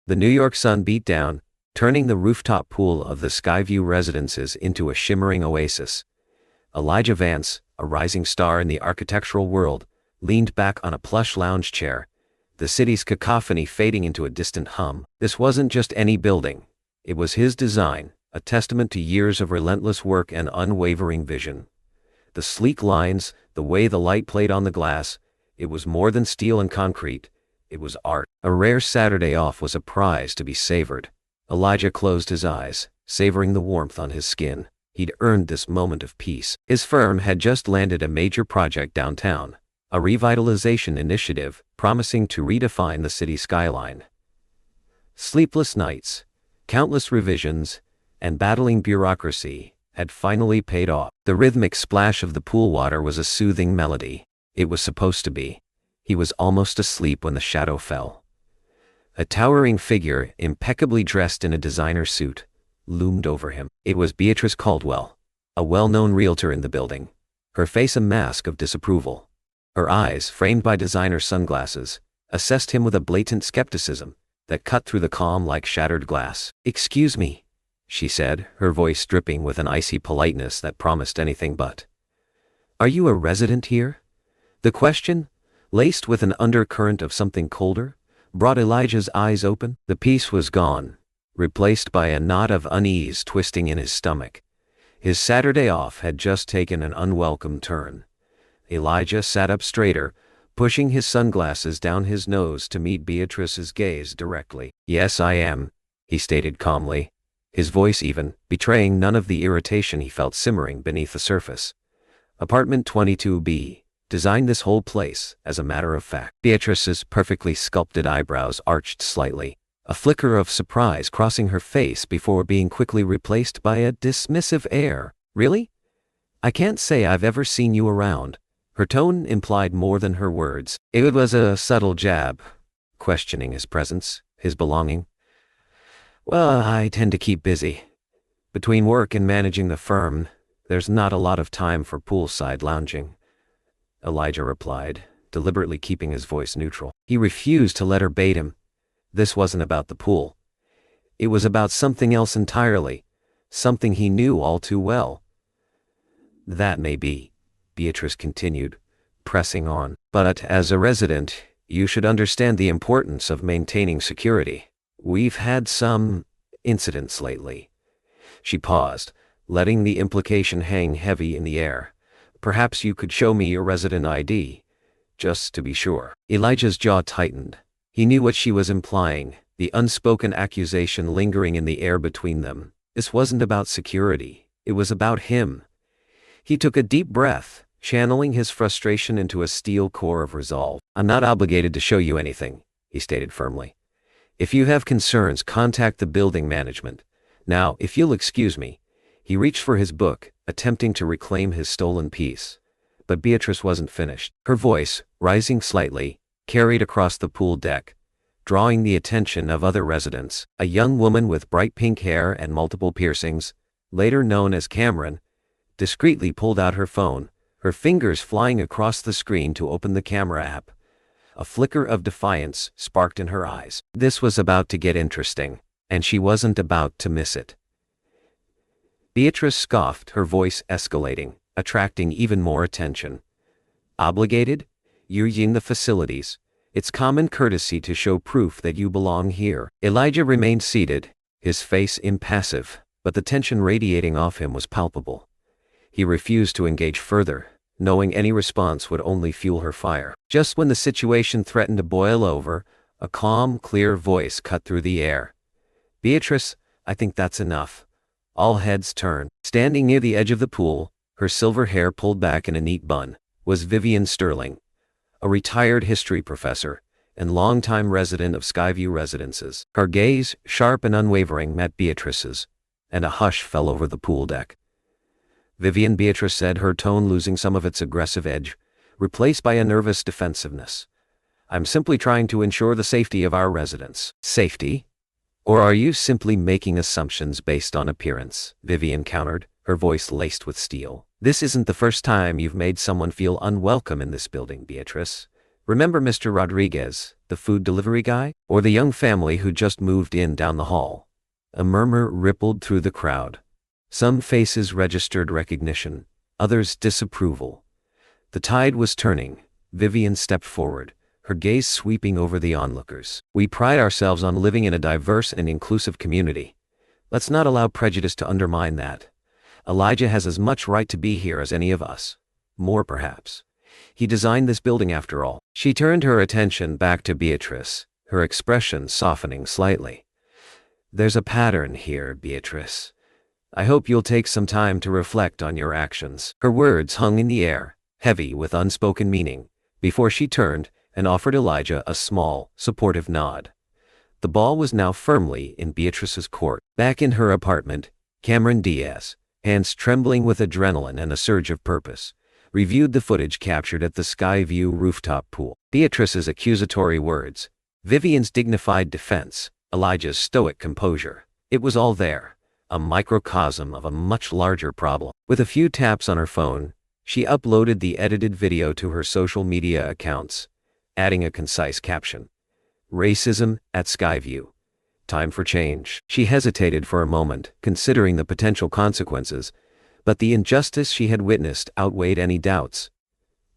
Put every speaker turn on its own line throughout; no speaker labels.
The New York sun beat down, turning the rooftop pool of the Skyview residences into a shimmering oasis. Elijah Vance, a rising star in the architectural world, leaned back on a plush lounge chair, the city's cacophony fading into a distant hum. This wasn't just any building. It was his design, a testament to years of relentless work and unwavering vision. The sleek lines, the way the light played on the glass, it was more than steel and concrete. It was art. A rare Saturday off was a prize to be savored. Elijah closed his eyes, savoring the warmth on his skin. He'd earned this moment of peace. His firm had just landed a major project downtown, a revitalization initiative promising to redefine the city skyline. Sleepless nights, countless revisions, and battling bureaucracy had finally paid off. The rhythmic splash of the pool water was a soothing melody. It was supposed to be. He was almost asleep when the shadow fell. A towering figure, impeccably dressed in a designer suit, loomed over him. It was Beatrice Caldwell, a well-known realtor in the building, her face a mask of disapproval. Her eyes, framed by designer sunglasses, assessed him with a blatant skepticism that cut through the calm like shattered glass. "Excuse me," she said, her voice dripping with an icy politeness that promised anything but. "Are you a resident here?" The question, laced with an undercurrent of something colder, brought Elijah's eyes open. The peace was gone, replaced by a knot of unease twisting in his stomach. His Saturday off had just taken an unwelcome turn. Elijah sat up straighter, pushing his sunglasses down his nose to meet Beatrice's gaze directly. "Yes, I am," he stated calmly, his voice even, betraying none of the irritation he felt simmering beneath the surface. "Apartment 22B. Designed this whole place, as a matter of fact." Beatrice's perfectly sculpted eyebrows arched slightly, a flicker of surprise crossing her face before being quickly replaced by a dismissive air. "Really? I can't say I've ever seen you around." Her tone implied more than her words. It was a subtle jab, questioning his presence, his belonging. "Well, I tend to keep busy. Between work and managing the firm, there's not a lot of time for poolside lounging," Elijah replied, deliberately keeping his voice neutral. He refused to let her bait him. This wasn't about the pool. It was about something else entirely, something he knew all too well. "That may be," Beatrice continued, pressing on. "But as a resident, you should understand the importance of maintaining security. We've had some incidents lately." She paused, letting the implication hang heavy in the air. "Perhaps you could show me your resident ID, just to be sure." Elijah's jaw tightened. He knew what she was implying, the unspoken accusation lingering in the air between them. This wasn't about security. It was about him. He took a deep breath, channeling his frustration into a steel core of resolve. "I'm not obligated to show you anything," he stated firmly. "If you have concerns, contact the building management. Now, if you'll excuse me." He reached for his book, attempting to reclaim his stolen peace. But Beatrice wasn't finished. Her voice, rising slightly, carried across the pool deck, drawing the attention of other residents. A young woman with bright pink hair and multiple piercings, later known as Cameron, discreetly pulled out her phone, her fingers flying across the screen to open the camera app. A flicker of defiance sparked in her eyes. This was about to get interesting, and she wasn't about to miss it. Beatrice scoffed, her voice escalating, attracting even more attention. "Obligated? You're in the facilities. It's common courtesy to show proof that you belong here." Elijah remained seated, his face impassive, but the tension radiating off him was palpable. He refused to engage further, knowing any response would only fuel her fire. Just when the situation threatened to boil over, a calm, clear voice cut through the air. "Beatrice, I think that's enough." All heads turned. Standing near the edge of the pool, her silver hair pulled back in a neat bun, was Vivian Sterling, a retired history professor and longtime resident of Skyview residences. Her gaze, sharp and unwavering, met Beatrice's, and a hush fell over the pool deck. "Vivian," Beatrice said, her tone losing some of its aggressive edge, replaced by a nervous defensiveness. "I'm simply trying to ensure the safety of our residents." "Safety? Or are you simply making assumptions based on appearance?" Vivian countered, her voice laced with steel. "This isn't the first time you've made someone feel unwelcome in this building, Beatrice. Remember Mr. Rodriguez, the food delivery guy? Or the young family who just moved in down the hall?" A murmur rippled through the crowd. Some faces registered recognition, others disapproval. The tide was turning. Vivian stepped forward, her gaze sweeping over the onlookers. "We pride ourselves on living in a diverse and inclusive community. Let's not allow prejudice to undermine that. Elijah has as much right to be here as any of us. More perhaps. He designed this building after all." She turned her attention back to Beatrice, her expression softening slightly. "There's a pattern here, Beatrice. I hope you'll take some time to reflect on your actions." Her words hung in the air, heavy with unspoken meaning, before she turned and offered Elijah a small, supportive nod. The ball was now firmly in Beatrice's court. Back in her apartment, Cameron Diaz, hands trembling with adrenaline and a surge of purpose, reviewed the footage captured at the Skyview rooftop pool. Beatrice's accusatory words, Vivian's dignified defense, Elijah's stoic composure. It was all there, a microcosm of a much larger problem. With a few taps on her phone, she uploaded the edited video to her social media accounts, adding a concise caption. "Racism at Skyview. Time for change." She hesitated for a moment, considering the potential consequences, but the injustice she had witnessed outweighed any doubts.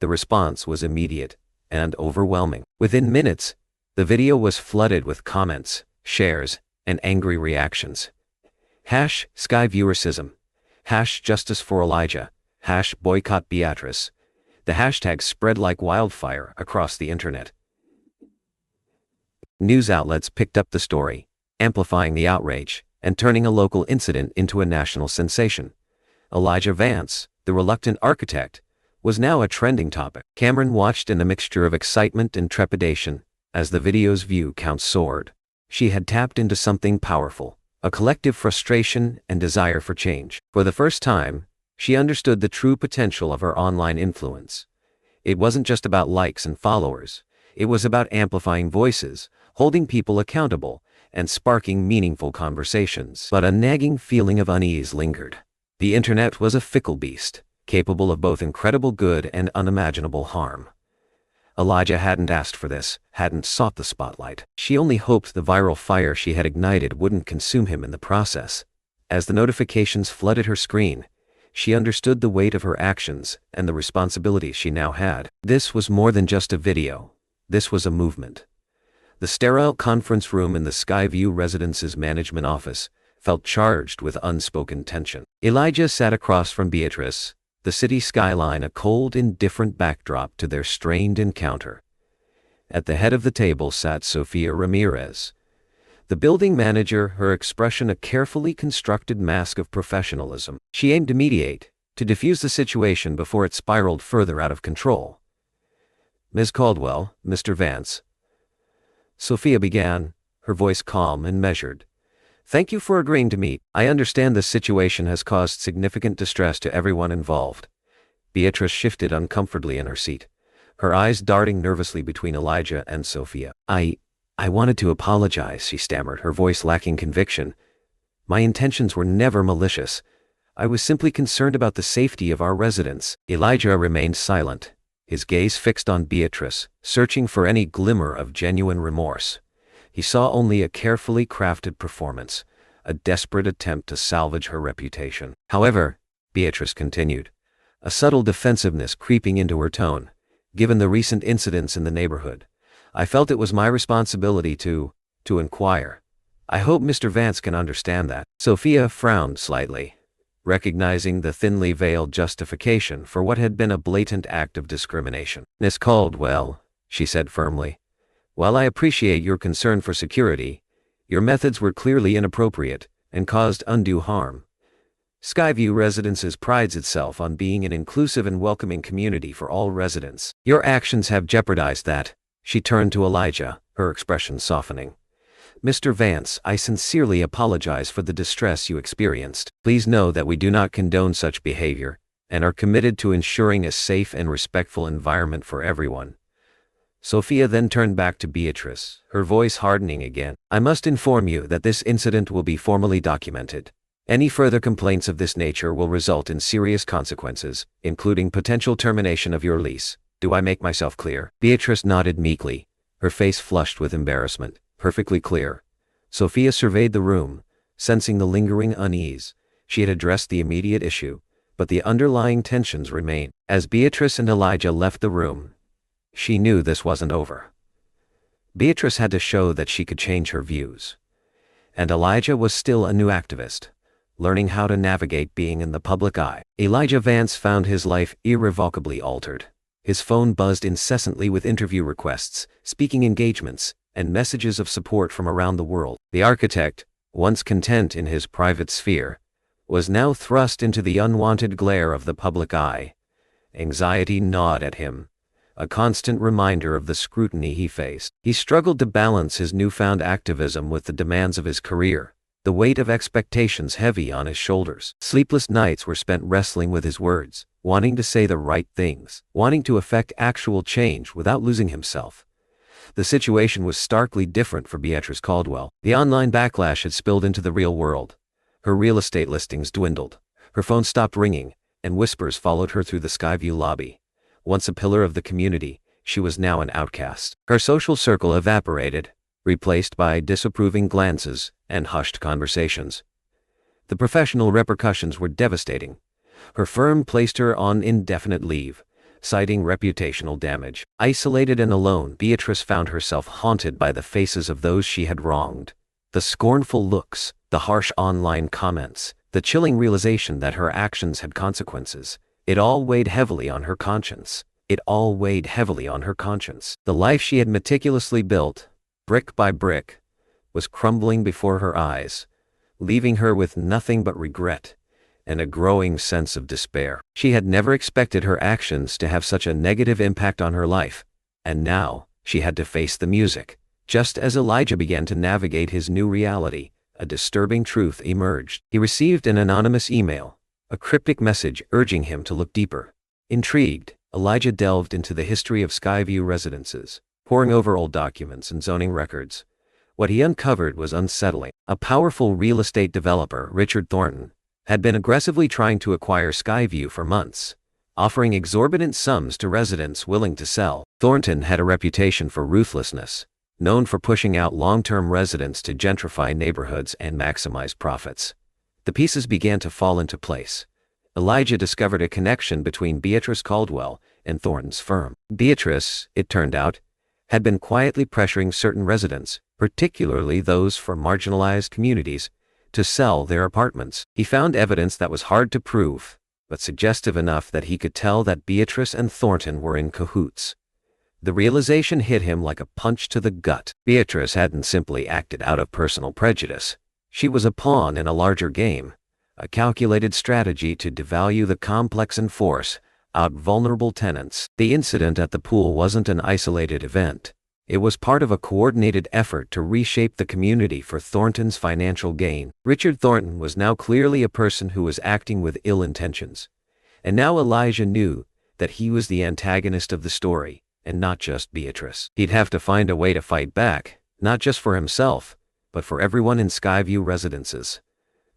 The response was immediate and overwhelming. Within minutes, the video was flooded with comments, shares, and angry reactions. #SkyViewersism. #Justice for Elijah. #Boycott Beatrice. The hashtags spread like wildfire across the internet. News outlets picked up the story, amplifying the outrage and turning a local incident into a national sensation. Elijah Vance, the reluctant architect, was now a trending topic. Cameron watched in a mixture of excitement and trepidation as the video's view count soared. She had tapped into something powerful, a collective frustration and desire for change. For the first time, she understood the true potential of her online influence. It wasn't just about likes and followers. It was about amplifying voices, holding people accountable, and sparking meaningful conversations. But a nagging feeling of unease lingered. The internet was a fickle beast, capable of both incredible good and unimaginable harm. Elijah hadn't asked for this, hadn't sought the spotlight. She only hoped the viral fire she had ignited wouldn't consume him in the process. As the notifications flooded her screen, she understood the weight of her actions and the responsibilities she now had. This was more than just a video. This was a movement. The sterile conference room in the Skyview Residence's management office felt charged with unspoken tension. Elijah sat across from Beatrice, the city skyline a cold, indifferent backdrop to their strained encounter. At the head of the table sat Sofia Ramirez, the building manager, her expression a carefully constructed mask of professionalism. She aimed to mediate, to diffuse the situation before it spiraled further out of control. "Ms. Caldwell, Mr. Vance," Sofia began, her voice calm and measured. "Thank you for agreeing to meet. I understand this situation has caused significant distress to everyone involved." Beatrice shifted uncomfortably in her seat, her eyes darting nervously between Elijah and Sofia. I wanted to apologize," she stammered, her voice lacking conviction. "My intentions were never malicious. I was simply concerned about the safety of our residents." Elijah remained silent, his gaze fixed on Beatrice, searching for any glimmer of genuine remorse. He saw only a carefully crafted performance, a desperate attempt to salvage her reputation. "However," Beatrice continued, a subtle defensiveness creeping into her tone, "given the recent incidents in the neighborhood, I felt it was my responsibility to inquire. I hope Mr. Vance can understand that." Sofia frowned slightly, recognizing the thinly veiled justification for what had been a blatant act of discrimination. "Miss Caldwell," she said firmly, "while I appreciate your concern for security, your methods were clearly inappropriate and caused undue harm. Skyview Residences prides itself on being an inclusive and welcoming community for all residents. Your actions have jeopardized that." She turned to Elijah, her expression softening. "Mr. Vance, I sincerely apologize for the distress you experienced. Please know that we do not condone such behavior and are committed to ensuring a safe and respectful environment for everyone." Sofia then turned back to Beatrice, her voice hardening again. "I must inform you that this incident will be formally documented. Any further complaints of this nature will result in serious consequences, including potential termination of your lease. Do I make myself clear? Beatrice nodded meekly, her face flushed with embarrassment. Perfectly clear. Sophia surveyed the room, sensing the lingering unease. She had addressed the immediate issue, but the underlying tensions remained. As Beatrice and Elijah left the room, she knew this wasn't over. Beatrice had to show that she could change her views. And Elijah was still a new activist, learning how to navigate being in the public eye. Elijah Vance found his life irrevocably altered. His phone buzzed incessantly with interview requests, speaking engagements, and messages of support from around the world. The architect, once content in his private sphere, was now thrust into the unwanted glare of the public eye. Anxiety gnawed at him, a constant reminder of the scrutiny he faced. He struggled to balance his newfound activism with the demands of his career, the weight of expectations heavy on his shoulders. Sleepless nights were spent wrestling with his words, wanting to say the right things, wanting to effect actual change without losing himself. The situation was starkly different for Beatrice Caldwell. The online backlash had spilled into the real world. Her real estate listings dwindled, her phone stopped ringing, and whispers followed her through the Skyview lobby. Once a pillar of the community, she was now an outcast. Her social circle evaporated, replaced by disapproving glances and hushed conversations. The professional repercussions were devastating. Her firm placed her on indefinite leave, citing reputational damage. Isolated and alone, Beatrice found herself haunted by the faces of those she had wronged. The scornful looks, the harsh online comments, the chilling realization that her actions had consequences. It all weighed heavily on her conscience. The life she had meticulously built, brick by brick, was crumbling before her eyes, leaving her with nothing but regret and a growing sense of despair. She had never expected her actions to have such a negative impact on her life, and now she had to face the music. Just as Elijah began to navigate his new reality, a disturbing truth emerged. He received an anonymous email, a cryptic message urging him to look deeper. Intrigued, Elijah delved into the history of Skyview residences, poring over old documents and zoning records. What he uncovered was unsettling. A powerful real estate developer, Richard Thornton, had been aggressively trying to acquire Skyview for months, offering exorbitant sums to residents willing to sell. Thornton had a reputation for ruthlessness, known for pushing out long-term residents to gentrify neighborhoods and maximize profits. The pieces began to fall into place. Elijah discovered a connection between Beatrice Caldwell and Thornton's firm. Beatrice, it turned out, had been quietly pressuring certain residents, particularly those from marginalized communities, to sell their apartments. He found evidence that was hard to prove, but suggestive enough that he could tell that Beatrice and Thornton were in cahoots. The realization hit him like a punch to the gut. Beatrice hadn't simply acted out of personal prejudice. She was a pawn in a larger game, a calculated strategy to devalue the complex and force out vulnerable tenants. The incident at the pool wasn't an isolated event. It was part of a coordinated effort to reshape the community for Thornton's financial gain. Richard Thornton was now clearly a person who was acting with ill intentions. And now Elijah knew that he was the antagonist of the story, and not just Beatrice. He'd have to find a way to fight back, not just for himself, but for everyone in Skyview residences.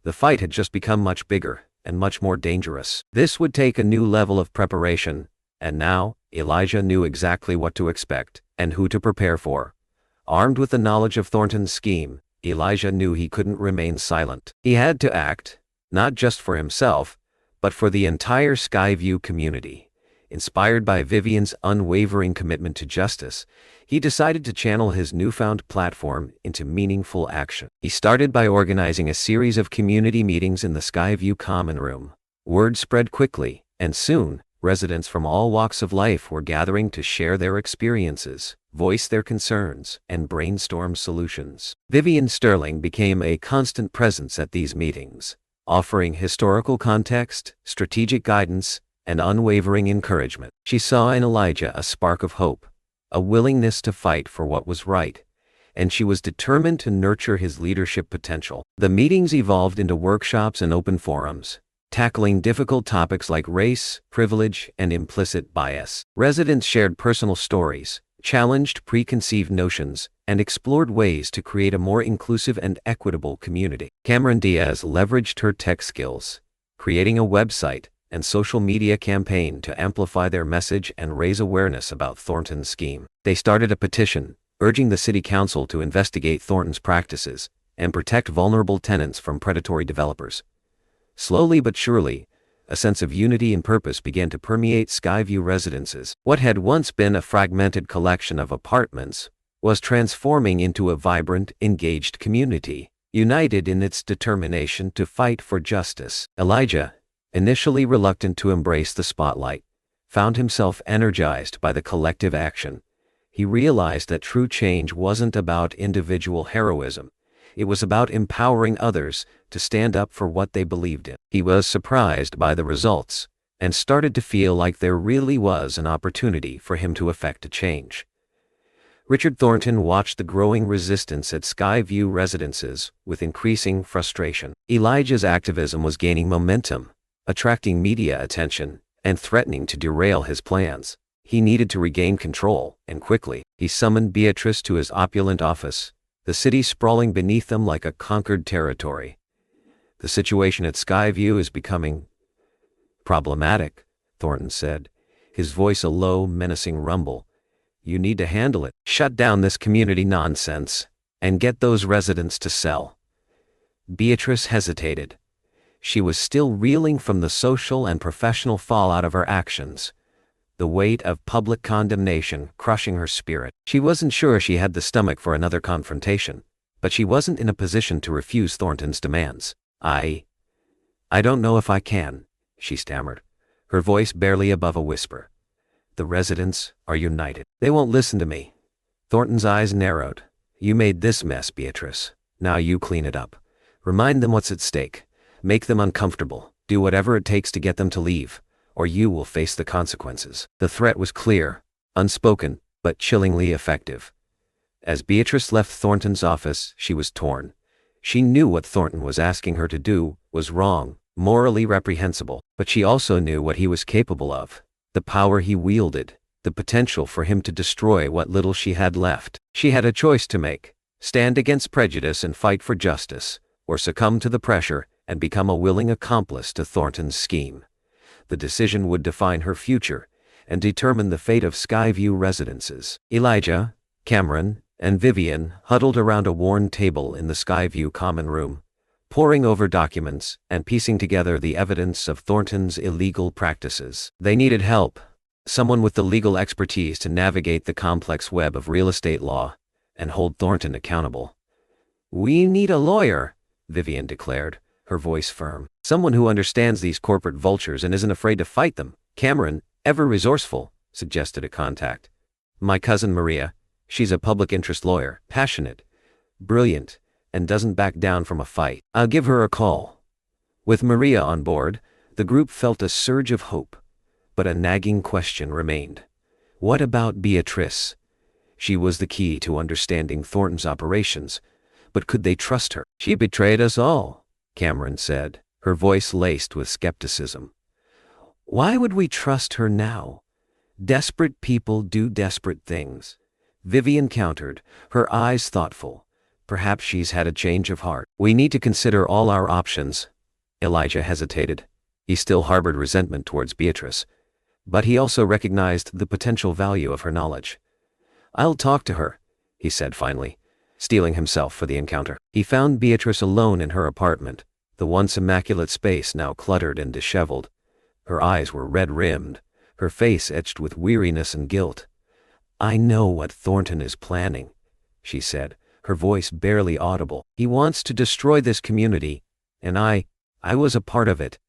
The fight had just become much bigger and much more dangerous. This would take a new level of preparation, and now Elijah knew exactly what to expect and who to prepare for. Armed with the knowledge of Thornton's scheme, Elijah knew he couldn't remain silent. He had to act, not just for himself, but for the entire Skyview community. Inspired by Vivian's unwavering commitment to justice, he decided to channel his newfound platform into meaningful action. He started by organizing a series of community meetings in the Skyview Common Room. Word spread quickly, and soon, residents from all walks of life were gathering to share their experiences, voice their concerns, and brainstorm solutions. Vivian Sterling became a constant presence at these meetings, offering historical context, strategic guidance, and unwavering encouragement. She saw in Elijah a spark of hope, a willingness to fight for what was right, and she was determined to nurture his leadership potential. The meetings evolved into workshops and open forums, tackling difficult topics like race, privilege, and implicit bias. Residents shared personal stories, challenged preconceived notions, and explored ways to create a more inclusive and equitable community. Cameron Diaz leveraged her tech skills, creating a website and social media campaign to amplify their message and raise awareness about Thornton's scheme. They started a petition, urging the city council to investigate Thornton's practices and protect vulnerable tenants from predatory developers. Slowly but surely, a sense of unity and purpose began to permeate Skyview residences. What had once been a fragmented collection of apartments was transforming into a vibrant, engaged community, united in its determination to fight for justice. Elijah, initially reluctant to embrace the spotlight, found himself energized by the collective action. He realized that true change wasn't about individual heroism. It was about empowering others to stand up for what they believed in. He was surprised by the results and started to feel like there really was an opportunity for him to effect a change. Richard Thornton watched the growing resistance at Skyview residences with increasing frustration. Elijah's activism was gaining momentum, attracting media attention, and threatening to derail his plans. He needed to regain control, and quickly. He summoned Beatrice to his opulent office, the city sprawling beneath them like a conquered territory. "The situation at Skyview is becoming problematic," Thornton said, his voice a low, menacing rumble. "You need to handle it. Shut down this community nonsense, and get those residents to sell." Beatrice hesitated. She was still reeling from the social and professional fallout of her actions, the weight of public condemnation crushing her spirit. She wasn't sure she had the stomach for another confrontation, but she wasn't in a position to refuse Thornton's demands. I don't know if I can," she stammered, her voice barely above a whisper. "The residents are united. They won't listen to me." Thornton's eyes narrowed. "You made this mess, Beatrice. Now you clean it up. Remind them what's at stake. Make them uncomfortable. Do whatever it takes to get them to leave, or you will face the consequences." The threat was clear, unspoken, but chillingly effective. As Beatrice left Thornton's office, she was torn. She knew what Thornton was asking her to do was wrong, morally reprehensible, but she also knew what he was capable of, the power he wielded, the potential for him to destroy what little she had left. She had a choice to make: stand against prejudice and fight for justice, or succumb to the pressure and become a willing accomplice to Thornton's scheme. The decision would define her future and determine the fate of Skyview residences. Elijah, Cameron, and Vivian huddled around a worn table in the Skyview common room, poring over documents and piecing together the evidence of Thornton's illegal practices. They needed help, someone with the legal expertise to navigate the complex web of real estate law and hold Thornton accountable. "We need a lawyer," Vivian declared, her voice firm. "Someone who understands these corporate vultures and isn't afraid to fight them." Cameron, ever resourceful, suggested a contact. "My cousin Maria. She's a public interest lawyer, passionate, brilliant, and doesn't back down from a fight. I'll give her a call." With Maria on board, the group felt a surge of hope, but a nagging question remained. What about Beatrice? She was the key to understanding Thornton's operations, but could they trust her? "She betrayed us all," Cameron said, her voice laced with skepticism. "Why would we trust her now? Desperate people do desperate things," Vivian countered, her eyes thoughtful. "Perhaps she's had a change of heart." "We need to consider all our options." Elijah hesitated. He still harbored resentment towards Beatrice, but he also recognized the potential value of her knowledge. "I'll talk to her," he said finally, steeling himself for the encounter. He found Beatrice alone in her apartment, the once immaculate space now cluttered and disheveled. Her eyes were red-rimmed, her face etched with weariness and guilt. "I know what Thornton is planning," she said, her voice barely audible. "He wants to destroy this community, and I was a part of it."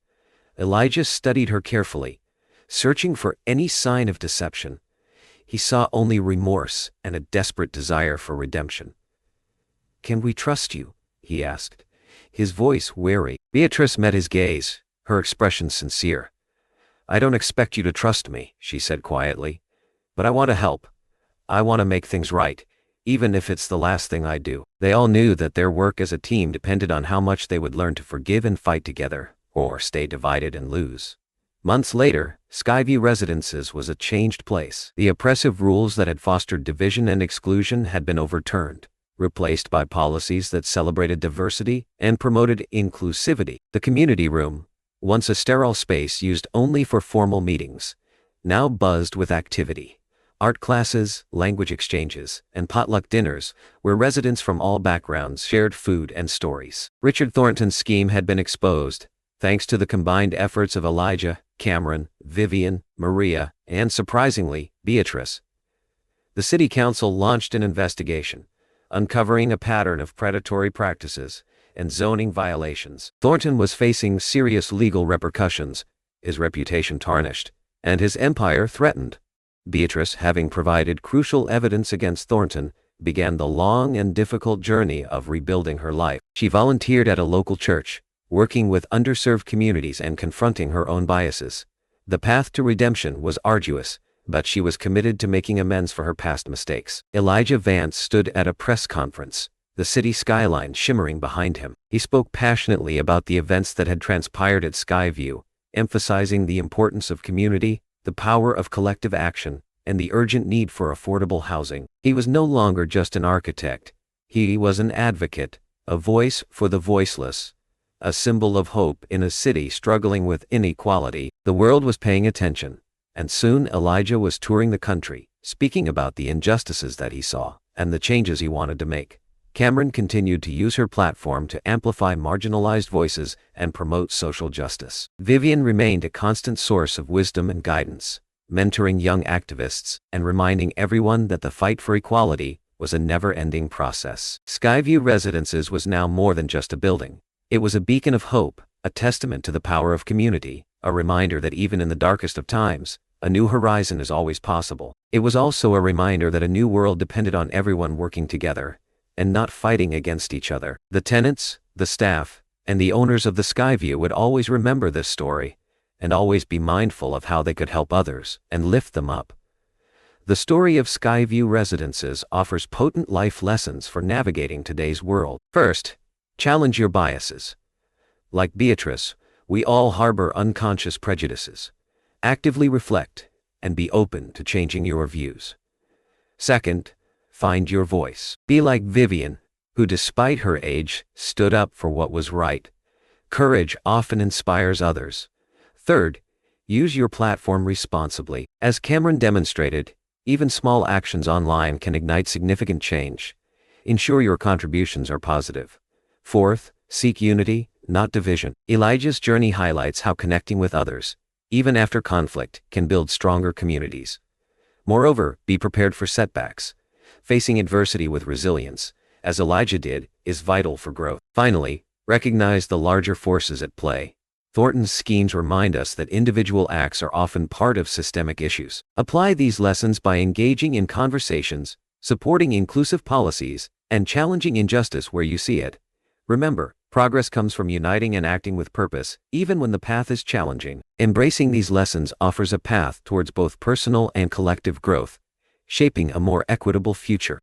Elijah studied her carefully, searching for any sign of deception. He saw only remorse and a desperate desire for redemption. "Can we trust you?" he asked, his voice wary. Beatrice met his gaze, her expression sincere. "I don't expect you to trust me," she said quietly, "but I want to help. I want to make things right, even if it's the last thing I do." They all knew that their work as a team depended on how much they would learn to forgive and fight together, or stay divided and lose. Months later, Skyview Residences was a changed place. The oppressive rules that had fostered division and exclusion had been overturned, replaced by policies that celebrated diversity and promoted inclusivity. The community room, once a sterile space used only for formal meetings, now buzzed with activity. Art classes, language exchanges, and potluck dinners, where residents from all backgrounds shared food and stories. Richard Thornton's scheme had been exposed, thanks to the combined efforts of Elijah, Cameron, Vivian, Maria, and surprisingly, Beatrice. The city council launched an investigation, uncovering a pattern of predatory practices and zoning violations. Thornton was facing serious legal repercussions, his reputation tarnished, and his empire threatened. Beatrice, having provided crucial evidence against Thornton, began the long and difficult journey of rebuilding her life. She volunteered at a local church, working with underserved communities and confronting her own biases. The path to redemption was arduous, but she was committed to making amends for her past mistakes. Elijah Vance stood at a press conference, the city skyline shimmering behind him. He spoke passionately about the events that had transpired at Skyview, emphasizing the importance of community, the power of collective action, and the urgent need for affordable housing. He was no longer just an architect. He was an advocate, a voice for the voiceless, a symbol of hope in a city struggling with inequality. The world was paying attention, and soon Elijah was touring the country, speaking about the injustices that he saw and the changes he wanted to make. Cameron continued to use her platform to amplify marginalized voices and promote social justice. Vivian remained a constant source of wisdom and guidance, mentoring young activists and reminding everyone that the fight for equality was a never-ending process. Skyview Residences was now more than just a building. It was a beacon of hope, a testament to the power of community, a reminder that even in the darkest of times, a new horizon is always possible. It was also a reminder that a new world depended on everyone working together, and not fighting against each other. The tenants, the staff, and the owners of the Skyview would always remember this story, and always be mindful of how they could help others and lift them up. The story of Skyview Residences offers potent life lessons for navigating today's world. First, challenge your biases. Like Beatrice, we all harbor unconscious prejudices. Actively reflect, and be open to changing your views. Second, find your voice. Be like Vivian, who despite her age, stood up for what was right. Courage often inspires others. Third, use your platform responsibly. As Cameron demonstrated, even small actions online can ignite significant change. Ensure your contributions are positive. Fourth, seek unity, not division. Elijah's journey highlights how connecting with others, even after conflict, can build stronger communities. Moreover, be prepared for setbacks. Facing adversity with resilience, as Elijah did, is vital for growth. Finally, recognize the larger forces at play. Thornton's schemes remind us that individual acts are often part of systemic issues. Apply these lessons by engaging in conversations, supporting inclusive policies, and challenging injustice where you see it. Remember, progress comes from uniting and acting with purpose, even when the path is challenging. Embracing these lessons offers a path towards both personal and collective growth, shaping a more equitable future.